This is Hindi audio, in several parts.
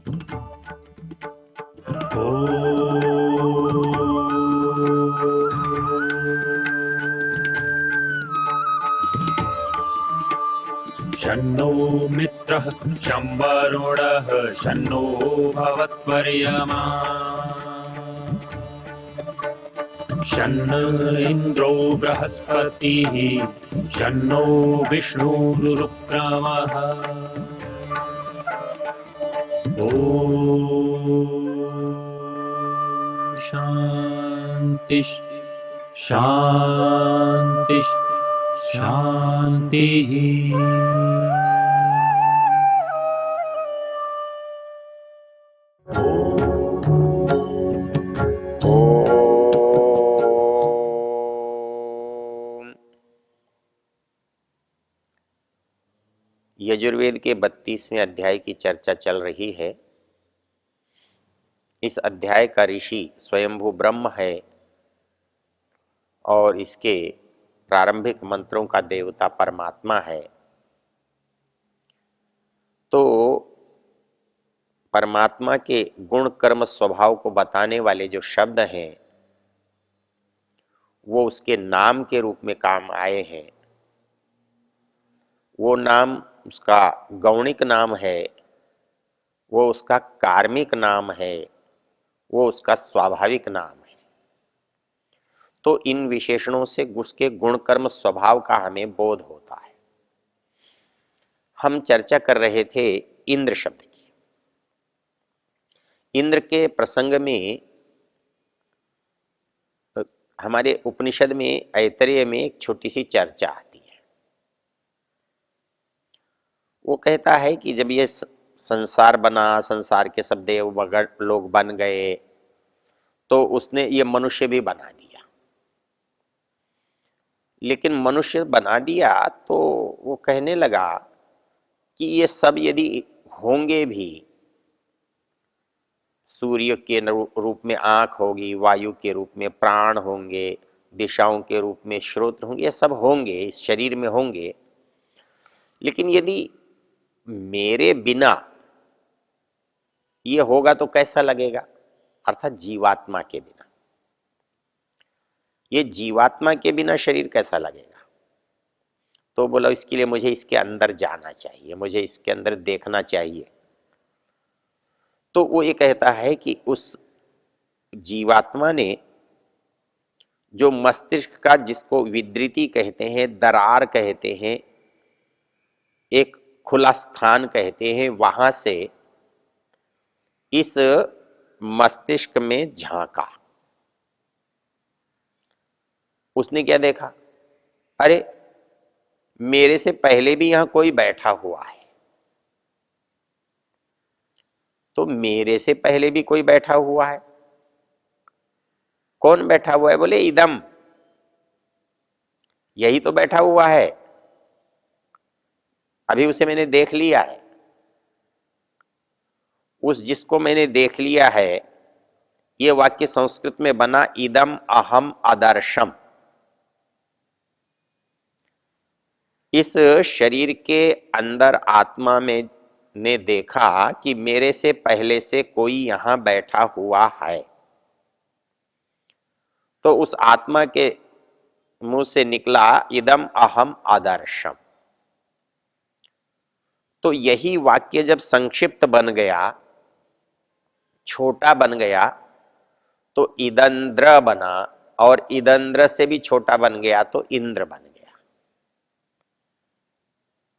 शन्नो मित्रः शं वरुणः शन्नो भवत्वर्यमा शन्न इन्द्रो बृहस्पतिः शन्नो विष्णुरुक्रमः ॐ शान्ति शान्ति शान्तिः। यजुर्वेद के 32वें अध्याय की चर्चा चल रही है। इस अध्याय का ऋषि स्वयंभू ब्रह्म है और इसके प्रारंभिक मंत्रों का देवता परमात्मा है। तो परमात्मा के गुण कर्म स्वभाव को बताने वाले जो शब्द हैं वो उसके नाम के रूप में काम आए हैं। वो नाम उसका गौणिक नाम है, वो उसका कार्मिक नाम है, वो उसका स्वाभाविक नाम है। तो इन विशेषणों से उसके गुण कर्म स्वभाव का हमें बोध होता है। हम चर्चा कर रहे थे इंद्र शब्द की। इंद्र के प्रसंग में हमारे उपनिषद में ऐतरेय में एक छोटी सी चर्चा आती है। वो कहता है कि जब ये संसार बना, संसार के सब देव भगत लोग बन गए, तो उसने ये मनुष्य भी बना दिया। लेकिन मनुष्य बना दिया तो वो कहने लगा कि ये सब यदि होंगे भी, सूर्य के रूप में आंख होगी, वायु के रूप में प्राण होंगे, दिशाओं के रूप में श्रोत्र होंगे, ये सब होंगे, इस शरीर में होंगे। लेकिन यदि मेरे बिना ये होगा तो कैसा लगेगा? अर्थात जीवात्मा के बिना, ये जीवात्मा के बिना शरीर कैसा लगेगा? तो बोला इसके लिए मुझे इसके अंदर जाना चाहिए, मुझे इसके अंदर देखना चाहिए। तो वो ये कहता है कि उस जीवात्मा ने जो मस्तिष्क का, जिसको विद्रिति कहते हैं, दरार कहते हैं, एक खुला स्थान कहते हैं, वहां से इस मस्तिष्क में झांका। उसने क्या देखा? अरे मेरे से पहले भी यहां कोई बैठा हुआ है। तो मेरे से पहले भी कोई बैठा हुआ है। कौन बैठा हुआ है? बोले इदम, यही तो बैठा हुआ है, अभी उसे मैंने देख लिया है। उस जिसको मैंने देख लिया है, यह वाक्य संस्कृत में बना इदम अहम आदर्शम। इस शरीर के अंदर आत्मा में ने देखा कि मेरे से पहले से कोई यहां बैठा हुआ है। तो उस आत्मा के मुंह से निकला इदम अहम आदर्शम। तो यही वाक्य जब संक्षिप्त बन गया, छोटा बन गया, तो इदंद्र बना, और इदंद्र से भी छोटा बन गया तो इंद्र बन गया।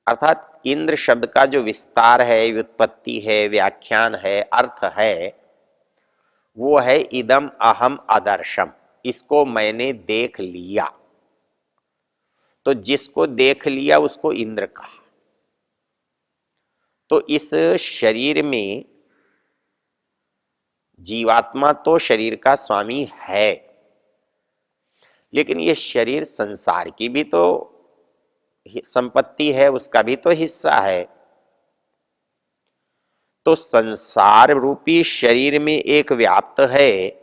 अर्थात इंद्र शब्द का जो विस्तार है, व्युत्पत्ति है, व्याख्यान है, अर्थ है, वो है इदम अहम आदर्शम। इसको मैंने देख लिया। तो जिसको देख लिया उसको इंद्र कहा। तो इस शरीर में जीवात्मा तो शरीर का स्वामी है, लेकिन ये शरीर संसार की भी तो संपत्ति है, उसका भी तो हिस्सा है। तो संसार रूपी शरीर में एक व्याप्त है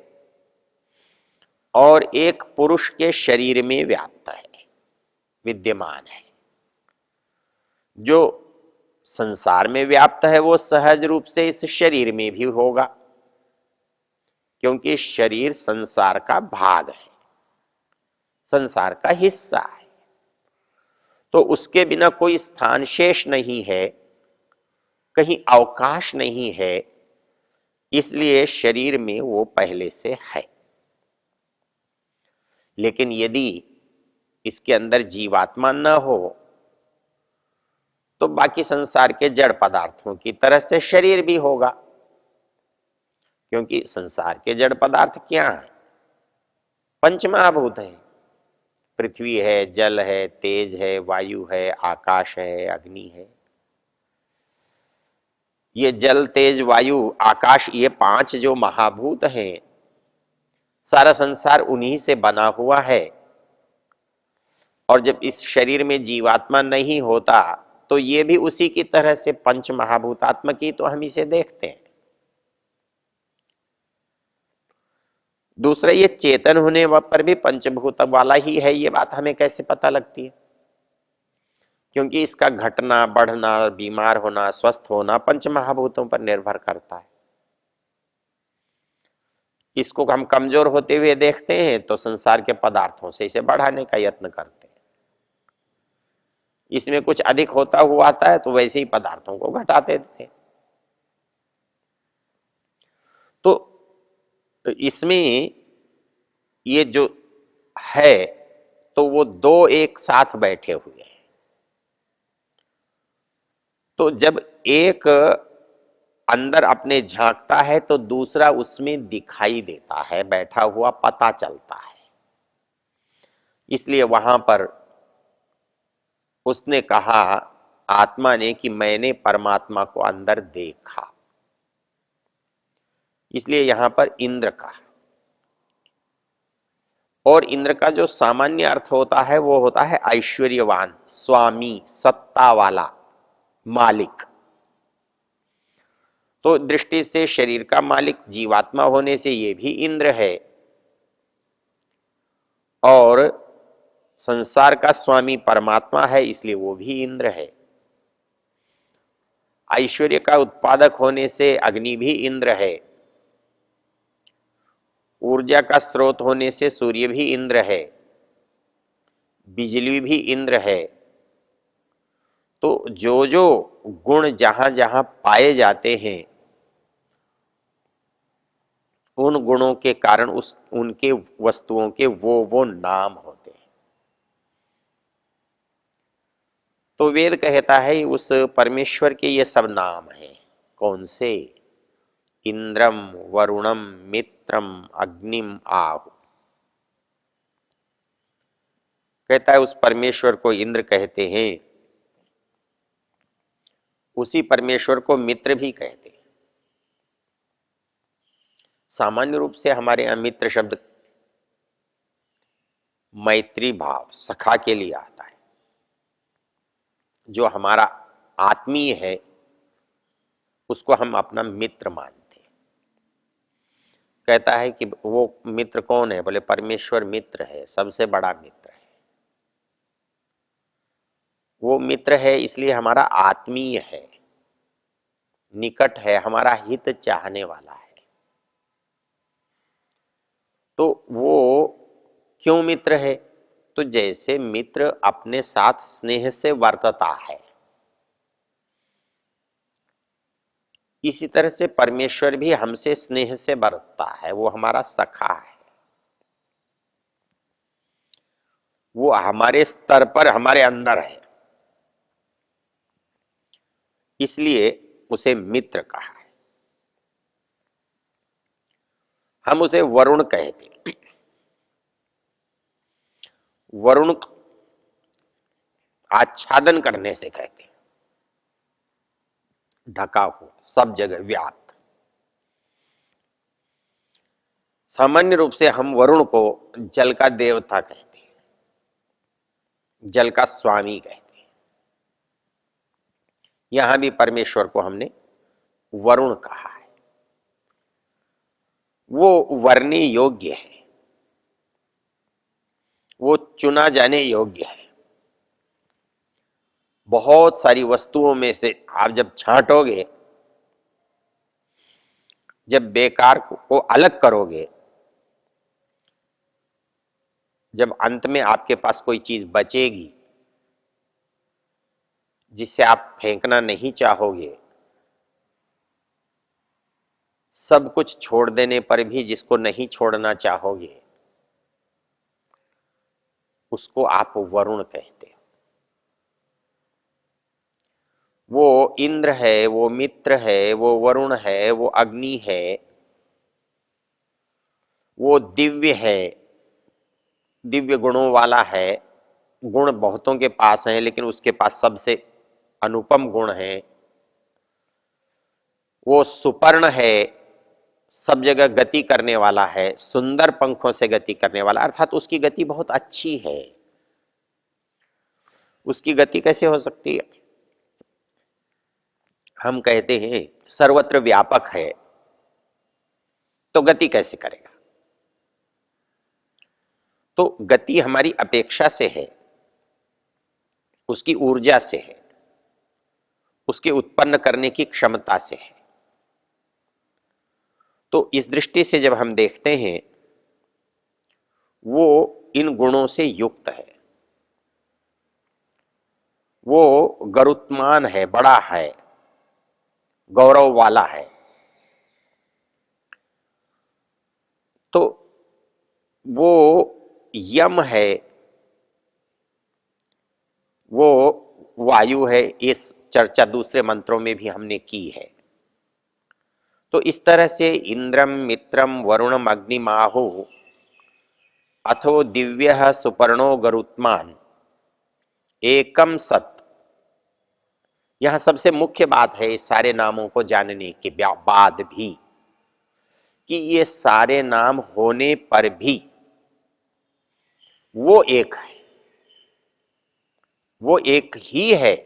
और एक पुरुष के शरीर में व्याप्त है, विद्यमान है। जो संसार में व्याप्त है वो सहज रूप से इस शरीर में भी होगा, क्योंकि शरीर संसार का भाग है, संसार का हिस्सा है। तो उसके बिना कोई स्थान शेष नहीं है, कहीं अवकाश नहीं है, इसलिए शरीर में वो पहले से है। लेकिन यदि इसके अंदर जीवात्मा न हो तो बाकी संसार के जड़ पदार्थों की तरह से शरीर भी होगा, क्योंकि संसार के जड़ पदार्थ क्या है? पंच महाभूत हैं। पृथ्वी है, जल है, तेज है, वायु है, आकाश है, अग्नि है। ये जल, तेज, वायु, आकाश, ये पांच जो महाभूत हैं, सारा संसार उन्हीं से बना हुआ है। और जब इस शरीर में जीवात्मा नहीं होता तो ये भी उसी की तरह से पंच महाभूतात्मक ही तो हम इसे देखते हैं। दूसरा, ये चेतन होने पर भी पंचभूत वाला ही है, ये बात हमें कैसे पता लगती है? क्योंकि इसका घटना, बढ़ना, बीमार होना, स्वस्थ होना पंच महाभूतों पर निर्भर करता है। इसको हम कमजोर होते हुए देखते हैं तो संसार के पदार्थों से इसे बढ़ाने का यत्न करते हैं। इसमें कुछ अधिक होता हुआ आता है तो वैसे ही पदार्थों को घटा देते हैं। तो इसमें ये जो है तो वो दो एक साथ बैठे हुए हैं। तो जब एक अंदर अपने झांकता है तो दूसरा उसमें दिखाई देता है, बैठा हुआ पता चलता है। इसलिए वहां पर उसने कहा, आत्मा ने, कि मैंने परमात्मा को अंदर देखा। इसलिए यहां पर इंद्र कहा। और इंद्र का जो सामान्य अर्थ होता है वो होता है ऐश्वर्यवान, स्वामी, सत्ता वाला, मालिक। तो दृष्टि से शरीर का मालिक जीवात्मा होने से ये भी इंद्र है, और संसार का स्वामी परमात्मा है, इसलिए वो भी इंद्र है। ऐश्वर्य का उत्पादक होने से अग्नि भी इंद्र है। ऊर्जा का स्रोत होने से सूर्य भी इंद्र है, बिजली भी इंद्र है। तो जो जो गुण जहां जहां पाए जाते हैं उन गुणों के कारण उस उनके वस्तुओं के वो नाम होते हैं। तो वेद कहता है उस परमेश्वर के ये सब नाम हैं। कौन से? इंद्रम, वरुणम, मित्रम, अग्निम, आहु। कहता है उस परमेश्वर को इंद्र कहते हैं, उसी परमेश्वर को मित्र भी कहते हैं। सामान्य रूप से हमारे यहां मित्र शब्द मैत्री भाव, सखा के लिए आता है। जो हमारा आत्मीय है उसको हम अपना मित्र मानते हैं। कहता है कि वो मित्र कौन है? बोले परमेश्वर मित्र है, सबसे बड़ा मित्र है। वो मित्र है इसलिए हमारा आत्मीय है, निकट है, हमारा हित चाहने वाला है। तो वो क्यों मित्र है? तो जैसे मित्र अपने साथ स्नेह से वर्तता है, इसी तरह से परमेश्वर भी हमसे स्नेह से बरतता है। वो हमारा सखा है, वो हमारे स्तर पर हमारे अंदर है, इसलिए उसे मित्र कहा है। हम उसे वरुण कहते हैं। वरुण आच्छादन करने से कहते हैं, ढका हुआ, सब जगह व्याप्त। सामान्य रूप से हम वरुण को जल का देवता कहते हैं, जल का स्वामी कहते हैं। यहां भी परमेश्वर को हमने वरुण कहा है। वो वर्णीय योग्य है, वो चुना जाने योग्य है। बहुत सारी वस्तुओं में से आप जब छांटोगे, जब बेकार को अलग करोगे, जब अंत में आपके पास कोई चीज बचेगी जिसे आप फेंकना नहीं चाहोगे, सब कुछ छोड़ देने पर भी जिसको नहीं छोड़ना चाहोगे, उसको आप वरुण कहते हो। वो इंद्र है, वो मित्र है, वो वरुण है, वो अग्नि है, वो दिव्य है, दिव्य गुणों वाला है। गुण बहुतों के पास हैं, लेकिन उसके पास सबसे अनुपम गुण है। वो सुपर्ण है, सब जगह गति करने वाला है, सुंदर पंखों से गति करने वाला, अर्थात उसकी गति बहुत अच्छी है। उसकी गति कैसे हो सकती है? हम कहते हैं सर्वत्र व्यापक है, तो गति कैसे करेगा? तो गति हमारी अपेक्षा से है, उसकी ऊर्जा से है, उसके उत्पन्न करने की क्षमता से है। तो इस दृष्टि से जब हम देखते हैं, वो इन गुणों से युक्त है, वो गरुत्मान है, बड़ा है, गौरव वाला है। तो वो यम है, वो वायु है। इस चर्चा दूसरे मंत्रों में भी हमने की है। तो इस तरह से इंद्रम मित्रम वरुणम अग्निमाहु अथो दिव्य सुपर्णो गरुत्मान एकम सत। यहां सबसे मुख्य बात है इस सारे नामों को जानने के बाद भी, कि ये सारे नाम होने पर भी वो एक है, वो एक ही है,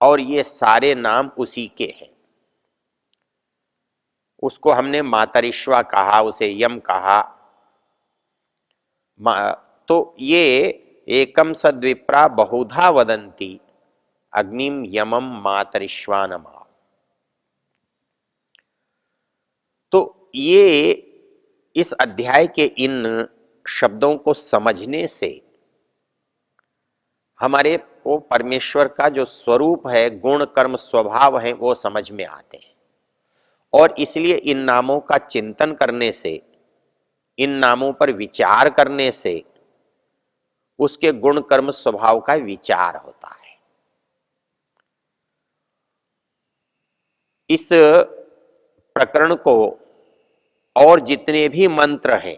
और ये सारे नाम उसी के हैं। उसको हमने मातरिश्वा कहा, उसे यम कहा। तो ये एकम सद्विप्रा बहुधा वदंती अग्निम यमम मातरिश्वानमा। तो ये इस अध्याय के इन शब्दों को समझने से हमारे को परमेश्वर का जो स्वरूप है, गुण कर्म स्वभाव है, वो समझ में आते हैं। और इसलिए इन नामों का चिंतन करने से, इन नामों पर विचार करने से उसके गुण कर्म स्वभाव का विचार होता है। इस प्रकरण को और जितने भी मंत्र हैं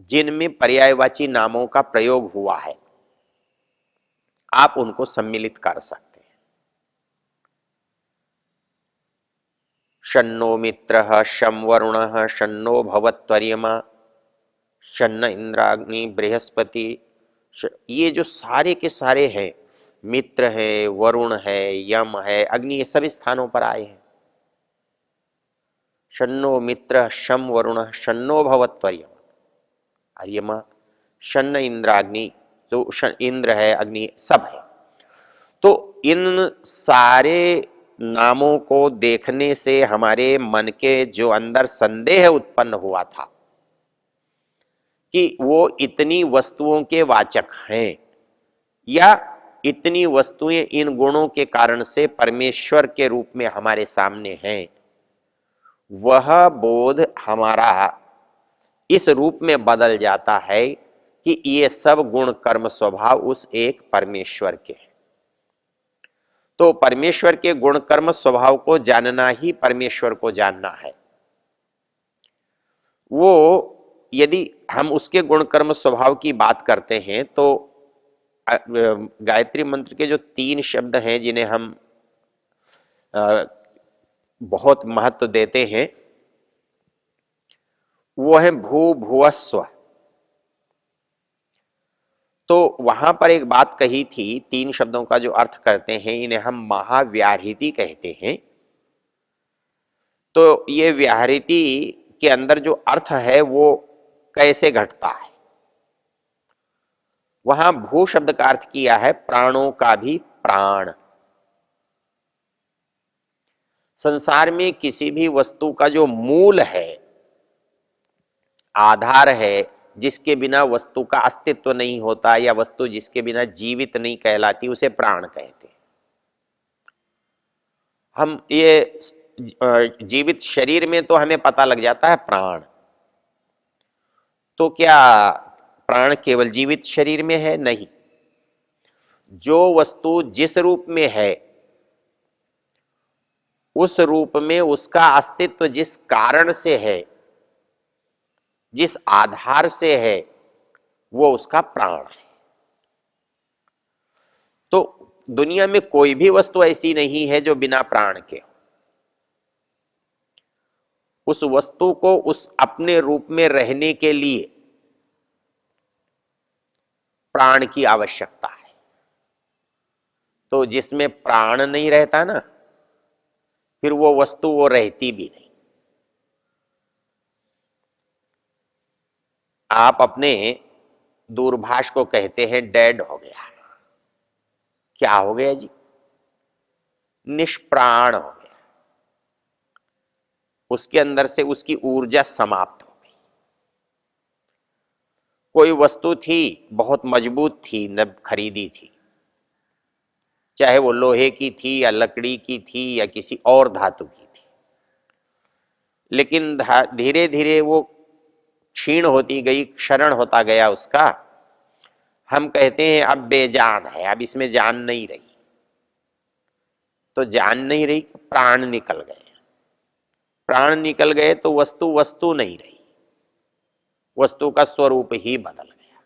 जिनमें पर्यायवाची नामों का प्रयोग हुआ है, आप उनको सम्मिलित कर सकते हैं। शन्नो मित्रः शं वरुणः शन्नो भवत्वर्यमा शन्न इंद्राग्नि बृहस्पति। ये जो सारे के सारे हैं, मित्र है, वरुण है, यम है, अग्नि, ये सभी स्थानों पर आए हैं। शन्नो मित्र शम वरुण शन्नो भवत्वर्यमा अर्यमा शन्न इंद्राग्नि, जो इंद्र है, अग्नि, सब है। तो इन सारे नामों को देखने से हमारे मन के जो अंदर संदेह उत्पन्न हुआ था कि वो इतनी वस्तुओं के वाचक हैं, या इतनी वस्तुएं इन गुणों के कारण से परमेश्वर के रूप में हमारे सामने हैं, वह बोध हमारा इस रूप में बदल जाता है कि ये सब गुण कर्म स्वभाव उस एक परमेश्वर के हैं। तो परमेश्वर के गुण कर्म स्वभाव को जानना ही परमेश्वर को जानना है। वो यदि हम उसके गुण कर्म स्वभाव की बात करते हैं, तो गायत्री मंत्र के जो 3 शब्द हैं जिन्हें हम बहुत महत्व देते हैं, वो है भू भुवस्व। तो वहां पर एक बात कही थी, 3 शब्दों का जो अर्थ करते हैं, इन्हें हम महाव्याहृति कहते हैं। तो ये व्याहृति के अंदर जो अर्थ है वो कैसे घटता है? वहां भू शब्द का अर्थ किया है प्राणों का भी प्राण। संसार में किसी भी वस्तु का जो मूल है, आधार है, जिसके बिना वस्तु का अस्तित्व नहीं होता या वस्तु जिसके बिना जीवित नहीं कहलाती, उसे प्राण कहते हैं। हम ये जीवित शरीर में तो हमें पता लग जाता है प्राण। तो क्या प्राण केवल जीवित शरीर में है? नहीं। जो वस्तु जिस रूप में है, उस रूप में उसका अस्तित्व जिस कारण से है, जिस आधार से है, वो उसका प्राण है। तो दुनिया में कोई भी वस्तु ऐसी नहीं है जो बिना प्राण के हो। उस वस्तु को उस अपने रूप में रहने के लिए प्राण की आवश्यकता है। तो जिसमें प्राण नहीं रहता ना, फिर वो वस्तु वो रहती भी नहीं। आप अपने दूरभाष को कहते हैं डेड हो गया। क्या हो गया जी? निष्प्राण हो गया। उसके अंदर से उसकी ऊर्जा समाप्त हो गई। कोई वस्तु थी, बहुत मजबूत थी, न खरीदी थी, चाहे वो लोहे की थी या लकड़ी की थी या किसी और धातु की थी, लेकिन धीरे धीरे वो क्षीण होती गई, क्षरण होता गया उसका। हम कहते हैं अब बेजान है, अब इसमें जान नहीं रही। तो जान नहीं रही, प्राण निकल गए। प्राण निकल गए तो वस्तु वस्तु नहीं रही, वस्तु का स्वरूप ही बदल गया।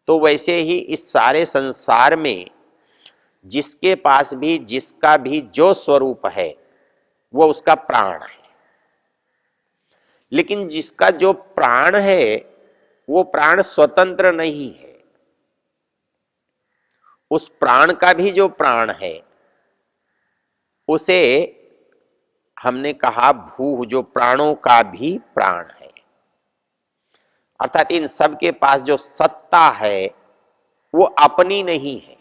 तो वैसे ही इस सारे संसार में जिसके पास भी जिसका भी जो स्वरूप है, वो उसका प्राण है। लेकिन जिसका जो प्राण है, वो प्राण स्वतंत्र नहीं है। उस प्राण का भी जो प्राण है, उसे हमने कहा भू, जो प्राणों का भी प्राण है। अर्थात इन सब के पास जो सत्ता है, वो अपनी नहीं है,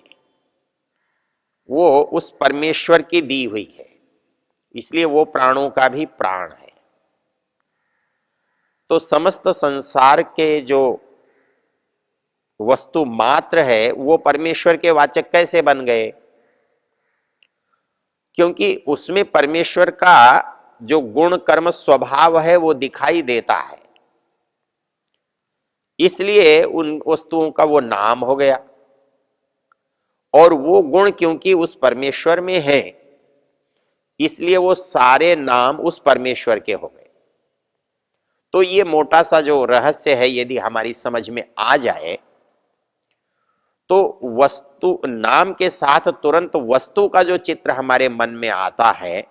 वो उस परमेश्वर की दी हुई है। इसलिए वो प्राणों का भी प्राण है। तो समस्त संसार के जो वस्तु मात्र है, वो परमेश्वर के वाचक कैसे बन गए? क्योंकि उसमें परमेश्वर का जो गुण कर्म स्वभाव है वो दिखाई देता है, इसलिए उन वस्तुओं का वो नाम हो गया। और वो गुण क्योंकि उस परमेश्वर में है, इसलिए वो सारे नाम उस परमेश्वर के हो गए। तो ये मोटा सा जो रहस्य है, यदि हमारी समझ में आ जाए, तो वस्तु नाम के साथ तुरंत वस्तु का जो चित्र हमारे मन में आता है,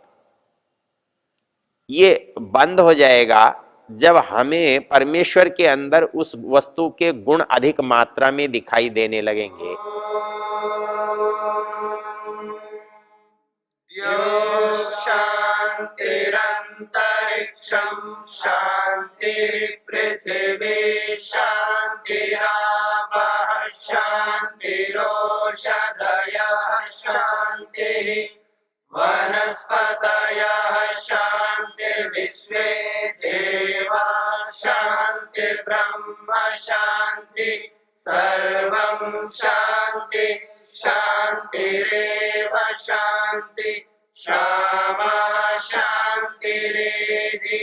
ये बंद हो जाएगा जब हमें परमेश्वर के अंदर उस वस्तु के गुण अधिक मात्रा में दिखाई देने लगेंगे। शांतिरंतरिक्षम शांति पृथिवी शांतिरापः शांतिरोषधयः शांति वनस्पतयः शांतिर्विश्वे देवा शांतिर्ब्रह्म शांति सर्वं शांति शांतिरेव शांति क्षमा शांतिरेधि।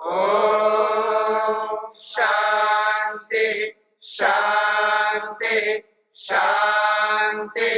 ओम शांति शांति शांति।